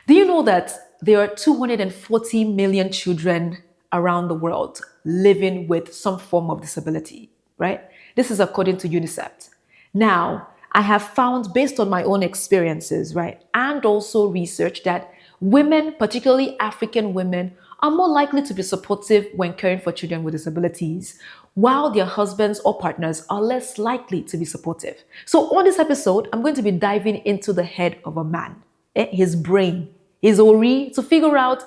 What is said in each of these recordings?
Do you know that there are 240 million children around the world living with some form of disability, right? This is according to UNICEF. Now, I have found, based on my own experiences, right, and also research, that women, particularly African women, are more likely to be supportive when caring for children with disabilities, while their husbands or partners are less likely to be supportive. So, on this episode, I'm going to be diving into the head of a man, his brain, his ori, to figure out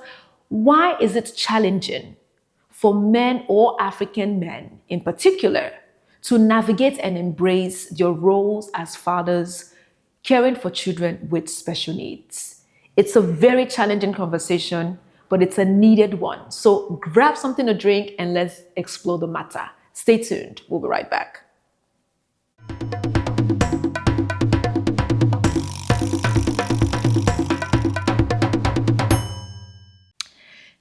why is it challenging for men or African men in particular to navigate and embrace their roles as fathers, caring for children with special needs. It's a very challenging conversation, but it's a needed one. So grab something to drink and let's explore the matter. Stay tuned. We'll be right back.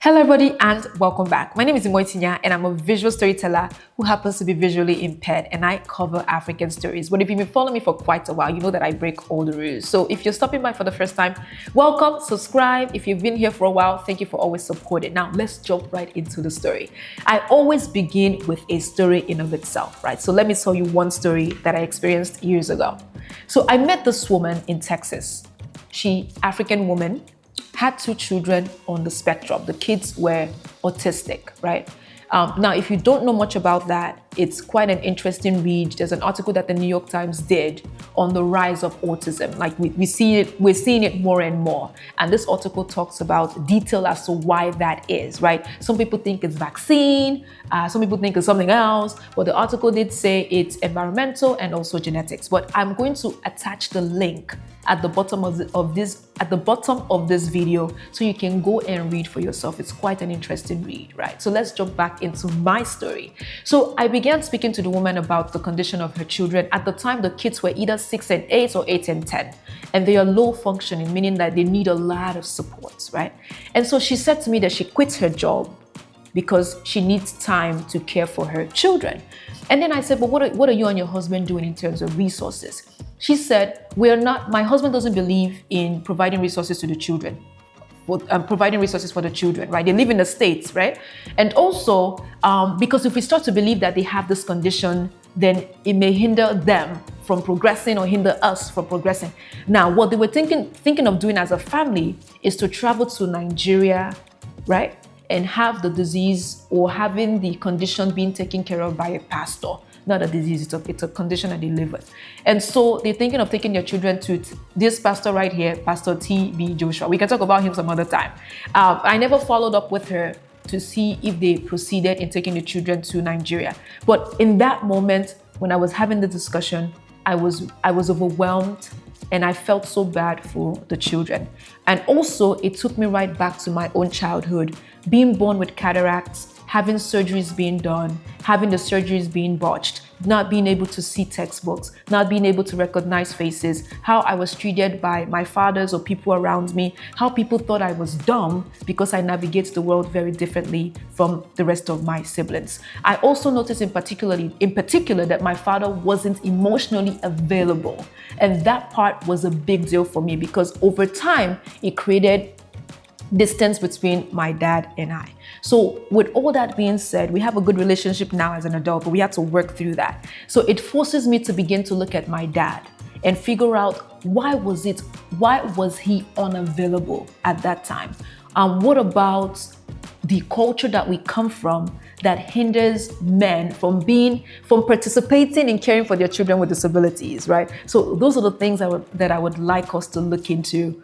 Hello everybody and welcome back. My name is Imoitinya and I'm a visual storyteller who happens to be visually impaired, and I cover African stories. But if you've been following me for quite a while, you know that I break all the rules. So if you're stopping by for the first time, welcome, subscribe. If you've been here for a while, thank you for always supporting. Now let's jump right into the story. I always begin with a story in of itself, right? So let me tell you one story that I experienced years ago. So I met this woman in Texas. She, African woman, had two children on the spectrum. The kids were autistic, right? Now, if you don't know much about that, it's quite an interesting read. There's an article that the New York Times did on the rise of autism. Like we're seeing it more and more. And this article talks about detail as to why that is, right? Some people think it's vaccine, some people think it's something else, but the article did say it's environmental and also genetics. But I'm going to attach the link at the bottom of this video so you can go and read for yourself. It's quite an interesting read, right? So let's jump back into my story. So I began speaking to the woman about the condition of her children. At the time, the kids were either 6 and 8 or 8 and 10, and they are low functioning, meaning that they need a lot of support, right? And so she said to me that she quit her job because she needs time to care for her children. And then I said, but what are you and your husband doing in terms of resources? She said, my husband doesn't believe in providing resources to the children, providing resources for the children, right? They live in the States, right? And also, because if we start to believe that they have this condition, then it may hinder them from progressing or hinder us from progressing. Now, what they were thinking of doing as a family is to travel to Nigeria, right? And have the disease or having the condition being taken care of by a pastor. Not a disease, it's a condition that they live with. And so they're thinking of taking their children to this pastor right here, Pastor T.B. Joshua. We can talk about him some other time. I never followed up with her to see if they proceeded in taking the children to Nigeria. But in that moment, when I was having the discussion, I was overwhelmed and I felt so bad for the children. And also, it took me right back to my own childhood, being born with cataracts, having surgeries being done, having the surgeries being botched, not being able to see textbooks, not being able to recognize faces, how I was treated by my fathers or people around me, how people thought I was dumb because I navigate the world very differently from the rest of my siblings. I also noticed in particular that my father wasn't emotionally available. And that part was a big deal for me because over time, it created distance between my dad and I. So with all that being said, we have a good relationship now as an adult, but we had to work through that. So it forces me to begin to look at my dad and figure out why was he unavailable at that time? What about the culture that we come from that hinders men from participating in caring for their children with disabilities, right? So those are the things that I would like us to look into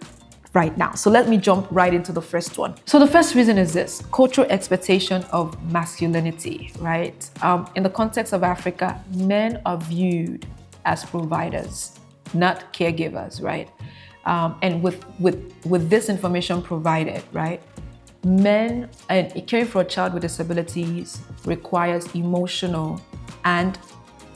right now. So let me jump right into the first one. So the first reason is this: cultural expectation of masculinity, right? In the context of Africa, men are viewed as providers, not caregivers, right? And with this information provided, right? Men and caring for a child with disabilities requires emotional and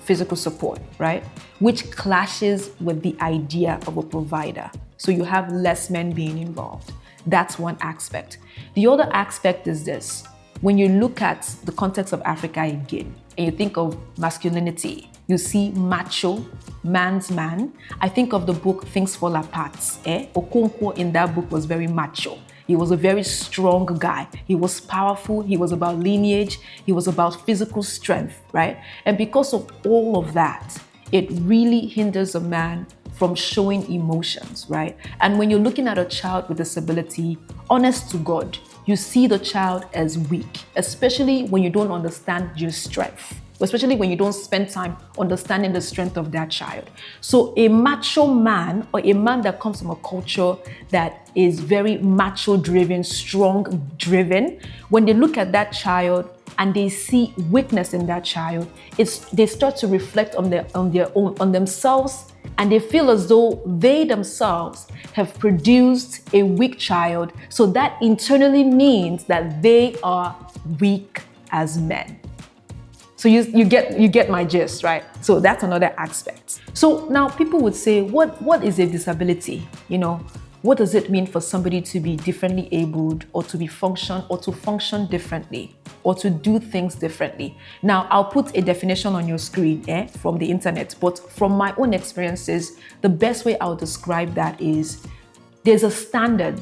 physical support, right? Which clashes with the idea of a provider. So you have less men being involved. That's one aspect. The other aspect is this: when you look at the context of Africa again, and you think of masculinity, You see macho, man's man. I think of the book Things Fall Apart. Okonkwo in that book was very macho. He was a very strong guy. He was powerful. He was about lineage. He was about physical strength, right? And because of all of that, it really hinders a man from showing emotions, right? And when you're looking at a child with disability, honest to God, you see the child as weak, especially when you don't understand your strength, especially when you don't spend time understanding the strength of that child. So a macho man, or a man that comes from a culture that is very macho driven, strong driven, when they look at that child and they see weakness in that child, they start to reflect on themselves, and they feel as though they themselves have produced a weak child. So that internally means that they are weak as men. So you get my gist, right? So that's another aspect. So now people would say, what is a disability? What does it mean for somebody to be differently abled, or to function differently, or to do things differently? Now, I'll put a definition on your screen from the internet, but from my own experiences, the best way I'll describe that is there's a standard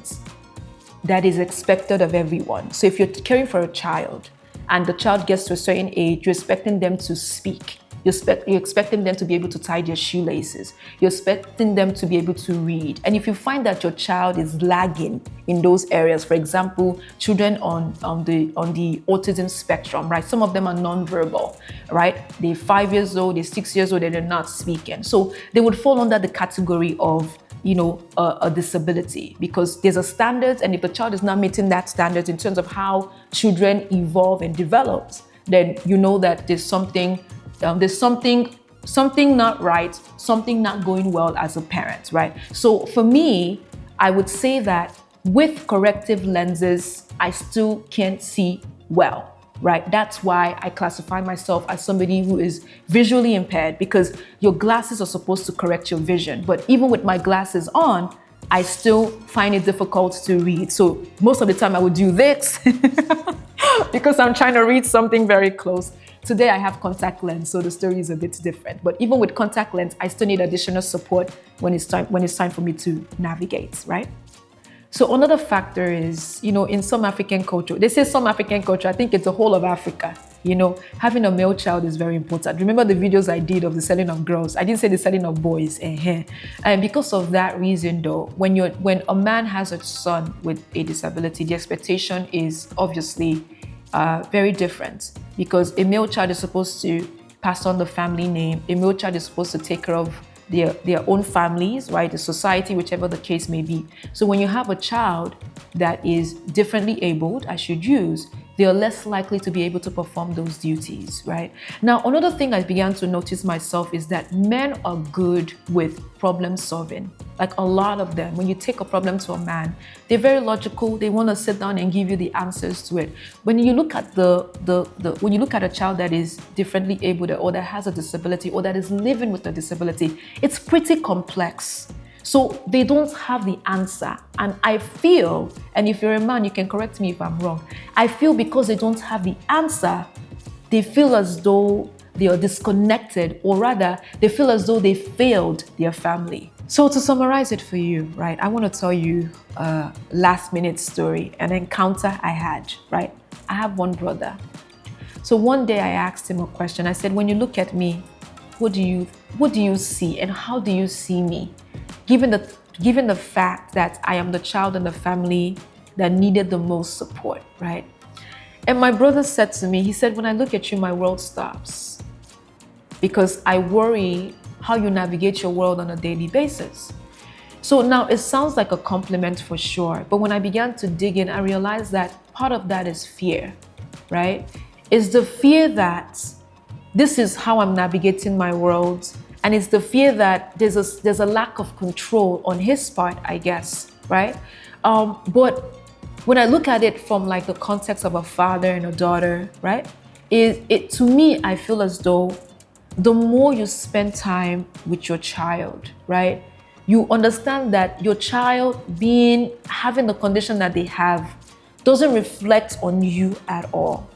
that is expected of everyone. So if you're caring for a child and the child gets to a certain age, you're expecting them to speak. You're expecting them to be able to tie their shoelaces. You're expecting them to be able to read. And if you find that your child is lagging in those areas, for example, children on the autism spectrum, right? Some of them are nonverbal, right? They're 5 years old, they're 6 years old, and they're not speaking. So they would fall under the category of a disability, because there's a standard, and if the child is not meeting that standard in terms of how children evolve and develop, then you know that there's something not right, something not going well as a parent, right? So for me, I would say that with corrective lenses, I still can't see well, right? That's why I classify myself as somebody who is visually impaired, because your glasses are supposed to correct your vision. But even with my glasses on, I still find it difficult to read. So most of the time I would do this because I'm trying to read something very close. Today I have contact lens, so the story is a bit different. But even with contact lens, I still need additional support when it's time for me to navigate, right? So another factor is, in some African culture, they say some African culture, I think it's the whole of Africa, having a male child is very important. Remember the videos I did of the selling of girls? I didn't say the selling of boys. And because of that reason though, when a man has a son with a disability, the expectation is obviously very different, because a male child is supposed to pass on the family name. A male child is supposed to take care of their own families, right? The society, whichever the case may be. So when you have a child that is differently abled, I should use, they are less likely to be able to perform those duties, right? Now, another thing I began to notice myself is that men are good with problem solving. Like a lot of them, when you take a problem to a man, they're very logical. They want to sit down and give you the answers to it. When you look at when you look at a child that is differently abled, or that has a disability, or that is living with a disability, it's pretty complex. So they don't have the answer. And I feel, and if you're a man, you can correct me if I'm wrong, I feel because they don't have the answer, they feel as though they are disconnected, or rather, they feel as though they failed their family. So to summarize it for you, right, I want to tell you a last minute story, an encounter I had, right? I have one brother. So one day I asked him a question. I said, when you look at me, what do you see, and how do you see me? Given the fact that I am the child in the family that needed the most support, right? And my brother said to me, he said, when I look at you, my world stops, because I worry how you navigate your world on a daily basis. So now it sounds like a compliment for sure, but when I began to dig in, I realized that part of that is fear, right? It's the fear that this is how I'm navigating my world. And it's the fear that there's a lack of control on his part, I guess, right? But when I look at it from like the context of a father and a daughter, right? To me, I feel as though the more you spend time with your child, right? You understand that your child having the condition that they have doesn't reflect on you at all.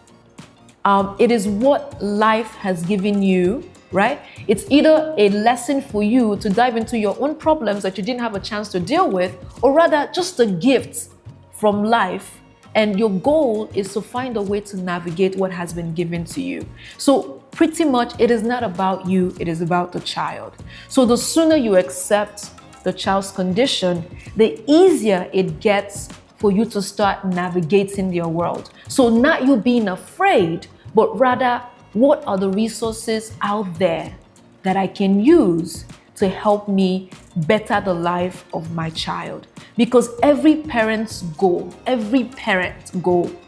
It is what life has given you, right? It's either a lesson for you to dive into your own problems that you didn't have a chance to deal with, or rather just a gift from life. And your goal is to find a way to navigate what has been given to you. So pretty much it is not about you, it is about the child. So the sooner you accept the child's condition, the easier it gets for you to start navigating your world. So not you being afraid, but rather, what are the resources out there that I can use to help me better the life of my child? Because every parent's goal,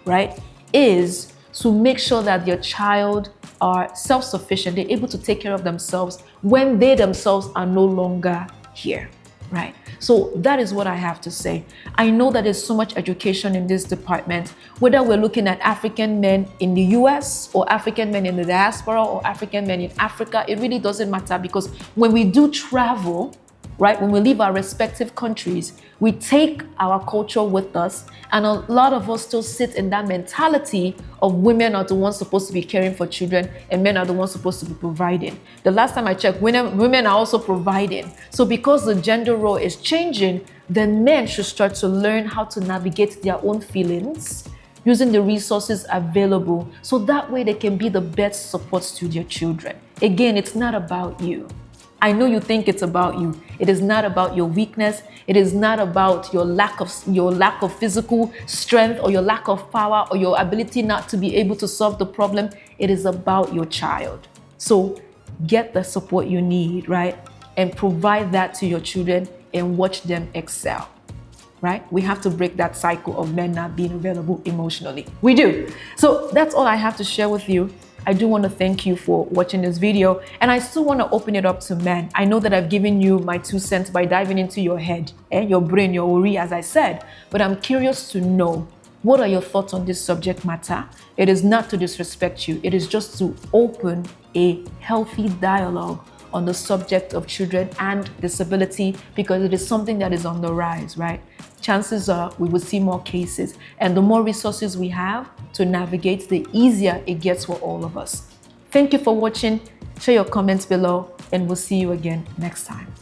right, is to make sure that your child are self-sufficient, they're able to take care of themselves when they themselves are no longer here, right? So that is what I have to say. I know that there's so much education in this department, whether we're looking at African men in the US or African men in the diaspora or African men in Africa, it really doesn't matter, because when we do travel, right, when we leave our respective countries, we take our culture with us, and a lot of us still sit in that mentality of women are the ones supposed to be caring for children and men are the ones supposed to be providing. The last time I checked, women are also providing. So because the gender role is changing, then men should start to learn how to navigate their own feelings using the resources available, so that way they can be the best support to their children. Again, it's not about you. I know you think it's about you. It is not about your weakness. It is not about your lack of physical strength or your lack of power or your ability not to be able to solve the problem. It is about your child. So get the support you need, right? And provide that to your children and watch them excel, right? We have to break that cycle of men not being available emotionally. We do. So that's all I have to share with you. I do want to thank you for watching this video, and I still want to open it up to men. I know that I've given you my 2 cents by diving into your head and your brain, your ori, as I said, but I'm curious to know, what are your thoughts on this subject matter? It is not to disrespect you. It is just to open a healthy dialogue on the subject of children and disability, because it is something that is on the rise, right? Chances are we will see more cases, and the more resources we have to navigate, the easier it gets for all of us. Thank you for watching. Share your comments below, and we'll see you again next time.